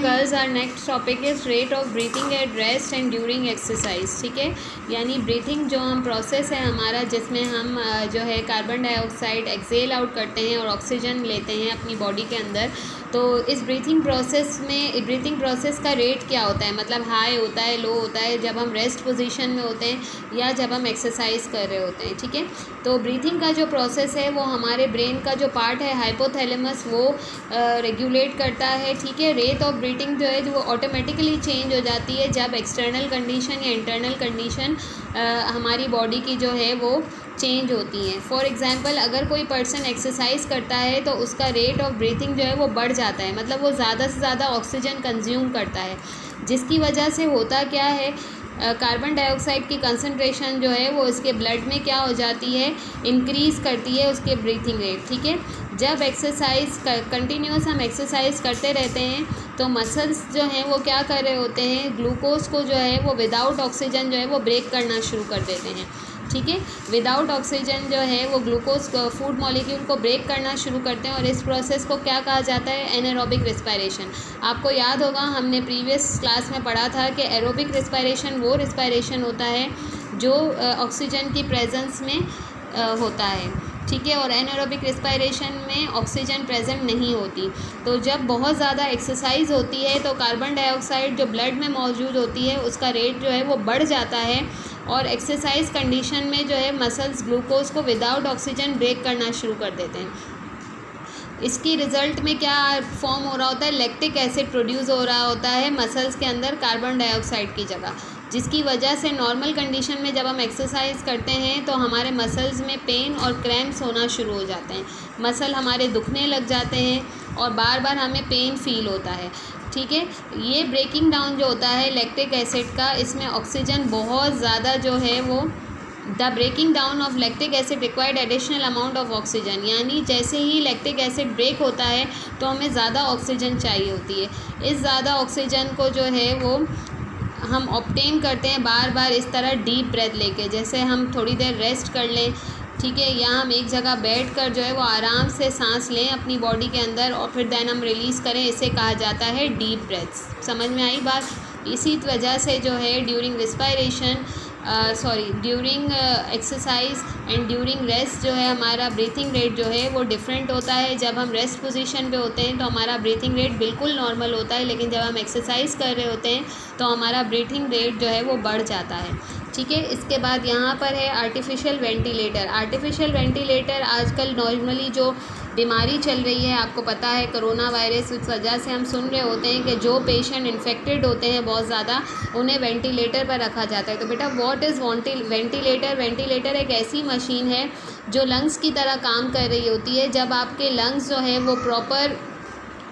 Girls, our next topic is rate of breathing at rest and during exercise. ठीक है, यानी breathing जो हम प्रोसेस है हमारा, जिसमें हम जो है कार्बन डाइऑक्साइड एक्सेल आउट करते हैं और ऑक्सीजन लेते हैं अपनी बॉडी के अंदर। तो इस ब्रीथिंग प्रोसेस का रेट क्या होता है, मतलब हाई होता है, लो होता है, जब हम रेस्ट पोजीशन में होते हैं या जब हम एक्सरसाइज कर रहे होते हैं। ठीक है, तो ब्रीथिंग का जो प्रोसेस है वो हमारे ब्रेन का जो पार्ट है हाइपोथैलेमस वो रेगुलेट करता है। ठीक है, रेट ऑफ ब्रीथिंग जो है वो ऑटोमेटिकली चेंज हो जाती है जब एक्सटर्नल कंडीशन या इंटरनल कंडीशन हमारी बॉडी की जो है वो चेंज होती हैं। फॉर एग्जांपल, अगर कोई पर्सन एक्सरसाइज करता है तो उसका रेट ऑफ ब्रीथिंग जो है वो बढ़ जाता है, मतलब वो ज़्यादा से ज़्यादा ऑक्सीजन कंज्यूम करता है, जिसकी वजह से होता क्या है, कार्बन डाइऑक्साइड की कंसंट्रेशन जो है वो उसके ब्लड में क्या हो जाती है, इंक्रीज़ करती है उसके ब्रीथिंग रेट। ठीक है, जब एक्सरसाइज कंटिन्यूस हम एक्सरसाइज करते रहते हैं तो मसल्स जो हैं वो क्या कर रहे होते हैं, ग्लूकोज को जो है वो विदाउट ऑक्सीजन जो है वो ब्रेक करना शुरू कर देते हैं। ठीक है, विदाउट ऑक्सीजन जो है वो ग्लूकोज फूड मॉलिक्यूल को ब्रेक करना शुरू करते हैं और इस प्रोसेस को क्या कहा जाता है, एनारोबिक रिस्पायरेशन। आपको याद होगा हमने प्रीवियस क्लास में पढ़ा था कि एरोबिक रिस्पायरेशन वो रिस्पायरेशन होता है जो ऑक्सीजन की प्रेजेंस में होता है। ठीक है, और एनारोबिक रिस्पायरेशन में ऑक्सीजन प्रेजेंट नहीं होती। तो जब बहुत ज़्यादा एक्सरसाइज होती है तो कार्बन डाइऑक्साइड जो ब्लड में मौजूद होती है उसका रेट जो है वो बढ़ जाता है और एक्सरसाइज कंडीशन में जो है मसल्स ग्लूकोज को विदाउट ऑक्सीजन ब्रेक करना शुरू कर देते हैं। इसकी रिज़ल्ट में क्या फॉर्म हो रहा होता है, लैक्टिक एसिड प्रोड्यूस हो रहा होता है मसल्स के अंदर कार्बन डाइऑक्साइड की जगह, जिसकी वजह से नॉर्मल कंडीशन में जब हम एक्सरसाइज करते हैं तो हमारे मसल्स में पेन और क्रैम्प्स होना शुरू हो जाते हैं, मसल हमारे दुखने लग जाते हैं और बार बार हमें पेन फील होता है। ठीक है, ये ब्रेकिंग डाउन जो होता है लैक्टिक एसिड का, इसमें ऑक्सीजन बहुत ज़्यादा जो है वो the breaking down of lactic acid required additional amount of oxygen, यानी जैसे ही लैक्टिक एसिड ब्रेक होता है तो हमें ज़्यादा ऑक्सीजन चाहिए होती है। इस ज़्यादा ऑक्सीजन को जो है वो हम ऑब्टेन करते हैं बार बार इस तरह डीप ब्रेथ लेके, जैसे हम थोड़ी देर रेस्ट कर लें। ठीक है, या हम एक जगह बैठ कर जो है वो आराम से सांस लें अपनी बॉडी के अंदर और फिर देन हम रिलीज़ करें, इसे कहा जाता है डीप ब्रेथ्स। समझ में आई बात? इसी वजह से जो है during during exercise and during rest जो है हमारा ब्रीथिंग रेट जो है वो डिफरेंट होता है। जब हम रेस्ट पोजीशन पे होते हैं तो हमारा ब्रीथिंग रेट बिल्कुल नॉर्मल होता है, लेकिन जब हम एक्सरसाइज कर रहे होते हैं तो हमारा ब्रीथिंग रेट जो है वो बढ़ जाता है। ठीक है, इसके बाद यहाँ पर है आर्टिफिशियल वेंटिलेटर। आर्टिफिशियल वेंटिलेटर आजकल नॉर्मली जो बीमारी चल रही है, आपको पता है कोरोना वायरस, इस वजह से हम सुन रहे होते हैं कि जो पेशेंट इन्फेक्टेड होते हैं बहुत ज़्यादा, उन्हें वेंटिलेटर पर रखा जाता है। तो बेटा व्हाट इज़ वेंटिलेटर? वेंटिलेटर एक ऐसी मशीन है जो लंग्स की तरह काम कर रही होती है। जब आपके लंग्स जो है वो प्रॉपर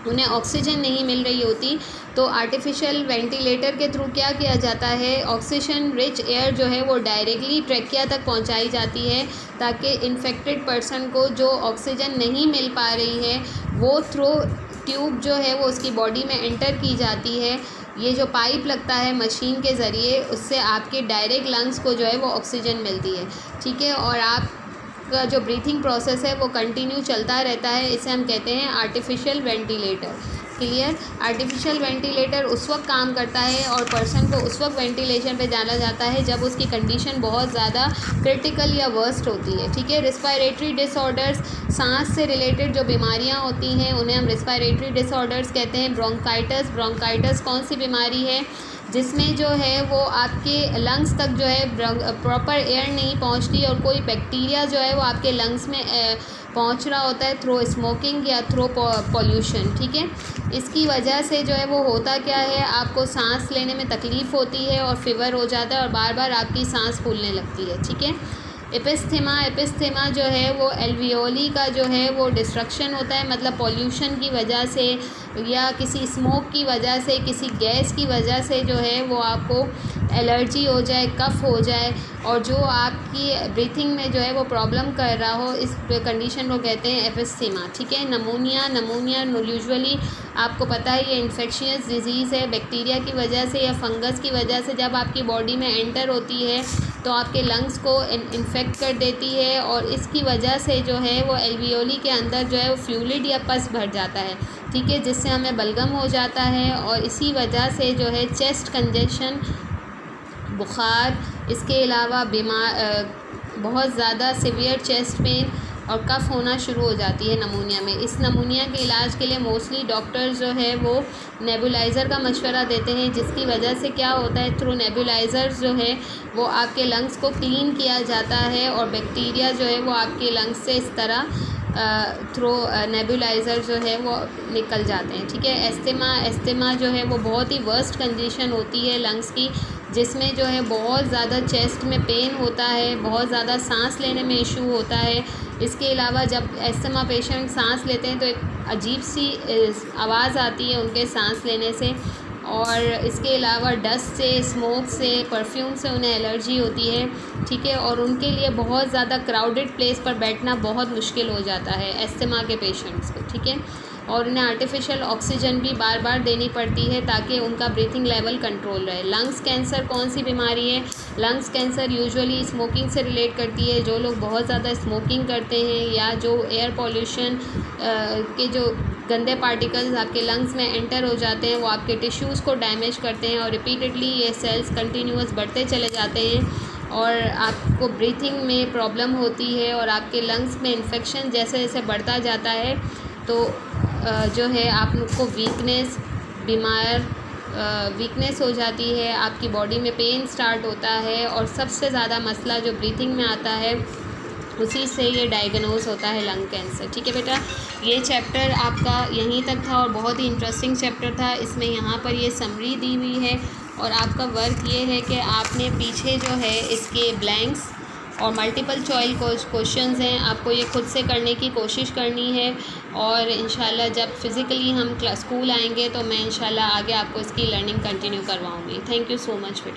उन्हें ऑक्सीजन नहीं मिल रही होती तो आर्टिफिशियल वेंटिलेटर के थ्रू क्या किया जाता है, ऑक्सीजन रिच एयर जो है वो डायरेक्टली ट्रैकिया तक पहुंचाई जाती है, ताकि इन्फेक्टेड पर्सन को जो ऑक्सीजन नहीं मिल पा रही है वो थ्रू ट्यूब जो है वो उसकी बॉडी में एंटर की जाती है। ये जो पाइप लगता है मशीन के ज़रिए, उससे आपके डायरेक्ट लंग्स को जो है वो ऑक्सीजन मिलती है। ठीक है, और आप का जो ब्रीथिंग प्रोसेस है वो कंटिन्यू चलता रहता है, इसे हम कहते हैं artificial ventilator. Clear? Artificial ventilator उस वक्त काम करता है और पर्सन को उस वक्त वेंटिलेशन पे जाना जाता है जब उसकी कंडीशन बहुत ज़्यादा क्रिटिकल या वर्स्ट होती है। ठीक है, रिस्पायरेटरी डिसऑर्डर्स, सांस से रिलेटेड जो बीमारियां होती हैं उन्हें हम रिस्पायरेटरी डिसऑर्डर्स कहते हैं। ब्रोंकाइटिस कौन सी बीमारी है, जिसमें जो है वो आपके लंग्स तक जो है प्रॉपर एयर नहीं पहुंचती और कोई बैक्टीरिया जो है वो आपके लंग्स में पहुंच रहा होता है थ्रू स्मोकिंग या थ्रू पॉल्यूशन। ठीक है, इसकी वजह से जो है वो होता क्या है, आपको सांस लेने में तकलीफ़ होती है और फीवर हो जाता है और बार बार आपकी सांस फूलने लगती है। ठीक है, एपिस्थेमा जो है वो एल्वियोली का जो है वो डिस्ट्रक्शन होता है, मतलब पॉल्यूशन की वजह से या किसी स्मोक की वजह से, किसी गैस की वजह से जो है वो आपको एलर्जी हो जाए, कफ़ हो जाए, और जो आपकी ब्रीथिंग में जो है वो प्रॉब्लम कर रहा हो, इस कंडीशन को कहते हैं एफिस्थीमा। ठीक है। नमूनिया यूजुअली आपको पता है ये इन्फेक्शियस डिजीज़ है, बैक्टीरिया की वजह से या फंगस की वजह से जब आपकी बॉडी में एंटर होती है तो आपके लंग्स को इन्फेक्ट कर देती है, और इसकी वजह से जो है वो एल्वियोली के अंदर जो है वो फ्लूइड या पस भर जाता है। ठीक है, जिससे हमें बलगम हो जाता है, और इसी वजह से जो है चेस्ट कंजेशन, बुखार, इसके अलावा बहुत ज़्यादा सीवियर चेस्ट पेन और कफ़ होना शुरू हो जाती है नमूनिया में। इस नमूनिया के इलाज के लिए मोस्टली डॉक्टर्स जो है वो नेबुलाइज़र का मशवरा देते हैं, जिसकी वजह से क्या होता है, थ्रू नेबुलाइज़र्स जो है वो आपके लंग्स को क्लीन किया जाता है, और बैक्टीरिया जो है वो आपके लंग्स से इस तरह थ्रू नेबुलाइज़र जो है वो निकल जाते हैं। ठीक है। एस्थमा जो है वो बहुत ही वर्स्ट कंडीशन होती है लंग्स की, जिसमें जो है बहुत ज़्यादा चेस्ट में पेन होता है, बहुत ज़्यादा सांस लेने में इशू होता है। इसके अलावा जब एस्थमा पेशेंट सांस लेते हैं तो एक अजीब सी आवाज़ आती है उनके सांस लेने से, और इसके अलावा डस्ट से, स्मोक से, परफ्यूम से उन्हें एलर्जी होती है। ठीक है। और उनके लिए बहुत ज़्यादा क्राउडेड प्लेस पर बैठना बहुत मुश्किल हो जाता है एस्थमा के पेशेंट्स को। ठीक है। और उन्हें आर्टिफिशियल ऑक्सीजन भी बार बार देनी पड़ती है ताकि उनका ब्रीथिंग लेवल कंट्रोल रहे। लंग्स कैंसर कौन सी बीमारी है? लंग्स कैंसर यूजुअली स्मोकिंग से रिलेट करती है। जो लोग बहुत ज़्यादा स्मोकिंग करते हैं या जो एयर पॉल्यूशन के जो गंदे पार्टिकल्स आपके लंग्स में एंटर हो जाते हैं वो आपके टिश्यूज़ को डैमेज करते हैं, और रिपीटेडली ये सेल्स कंटिन्यूअस बढ़ते चले जाते हैं, और आपको ब्रीथिंग में प्रॉब्लम होती है, और आपके लंग्स में इन्फेक्शन जैसे जैसे बढ़ता जाता है तो जो है आपको वीकनेस हो जाती है, आपकी बॉडी में पेन स्टार्ट होता है, और सबसे ज़्यादा मसला जो ब्रीथिंग में आता है उसी से ये डायग्नोज होता है लंग कैंसर। ठीक है बेटा, ये चैप्टर आपका यहीं तक था और बहुत ही इंटरेस्टिंग चैप्टर था। इसमें यहाँ पर ये समरी दी हुई है, और आपका वर्क ये है कि आपने पीछे जो है इसके ब्लैंक्स और मल्टीपल चॉइस क्वेश्चंस हैं, आपको ये खुद से करने की कोशिश करनी है, और इंशाल्लाह जब फिज़िकली हम स्कूल आएंगे तो मैं इंशाल्लाह आगे आपको इसकी लर्निंग कंटिन्यू करवाऊँगी। थैंक यू सो मच बेटा।